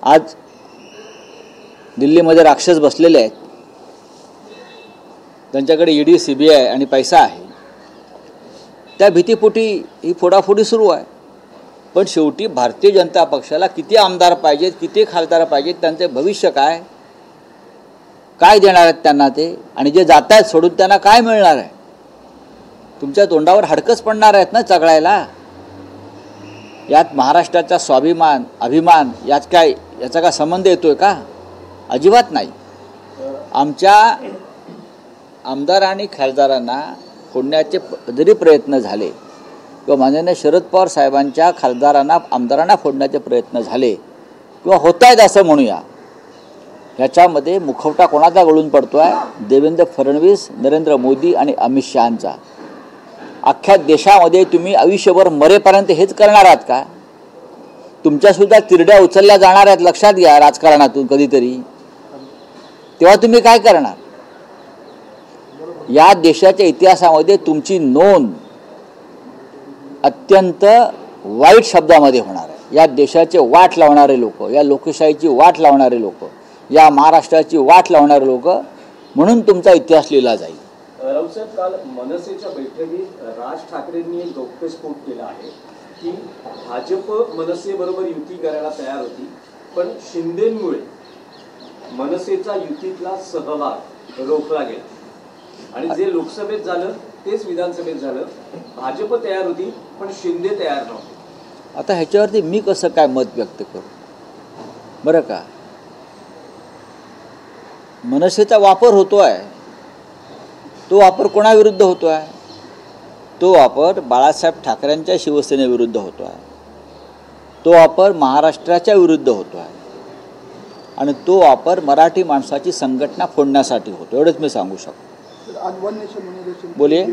आज दिल्लीमध्ये राक्षस बसलेले आहेत, त्यांच्याकडे ईडी सीबीआय आणि पैसा आहे, त्या भीतीपोटी ही फोडाफोडी सुरू आहे। पण शेवटी भारतीय जनता पक्षाला किती आमदार पाहिजेत, किती खासदार पाहिजेत, त्यांचे भविष्य काय देणार आहेत त्यांना ते, आणि जे जात आहेत सोडून त्यांना काय मिळणार आहे? तुमच्या तोंडावर हडकच पडणार आहेत ना चघळायला। यात महाराष्ट्राचा स्वाभिमान अभिमान याचा काय संबंध येतोय का? अजिबात नाही। आमच्या आमदार आणि खासदारांना फोडण्याचे जरी प्रयत्न झाले किंवा माननीय शरद पवार साहेबांच्या खासदारांना आमदारांना फोडण्याचे प्रयत्न झाले किंवा होत आहेत असं म्हणूया, ह्याच्यामध्ये मुखवटा कोणाचा गळून पडतो आहे? देवेंद्र फडणवीस, नरेंद्र मोदी आणि अमित शहांचा। अख्ख्या देशामध्ये तुम्ही आयुष्यभर मरेपर्यंत हेच करणार आहात का? तुमच्यासुद्धा तिरड्या उचलल्या जाणार आहेत, लक्षात घ्या राजकारणातून कधीतरी। तेव्हा तुम्ही काय करणार? या देशाच्या इतिहासामध्ये तुमची नोंद अत्यंत वाईट शब्दामध्ये होणार आहे। या देशाचे वाट लावणारे लोक, या लोकशाहीची वाट लावणारे लोक, या महाराष्ट्राची वाट लावणारे लोक म्हणून तुमचा इतिहास लिहिला जाईल। रावसाहेब, काल मनसेच्या बैठकीत राज ठाकरेंनी एक गौप्यस्फोट केला आहे की भाजप मनसेबरोबर युती करायला तयार होती, पण शिंदेंमुळे मनसेचा युतीतला सहभाग रोखला गेला आणि जे लोकसभेत झालं तेच विधानसभेत झालं। भाजप तयार होती पण शिंदे तयार नव्हते। आता ह्याच्यावरती मी कसं काय मत व्यक्त करू बरं का? मनसेचा वापर होतो आहे, तो वापर कोणाविरुद्ध होतो आहे? तो वापर बाळासाहेब ठाकरेंच्या शिवसेनेविरुद्ध होतो आहे, तो वापर महाराष्ट्राच्या विरुद्ध होतो आहे आणि तो वापर मराठी माणसाची संघटना फोडण्यासाठी होतो, एवढंच मी सांगू शकतो। बोलिए।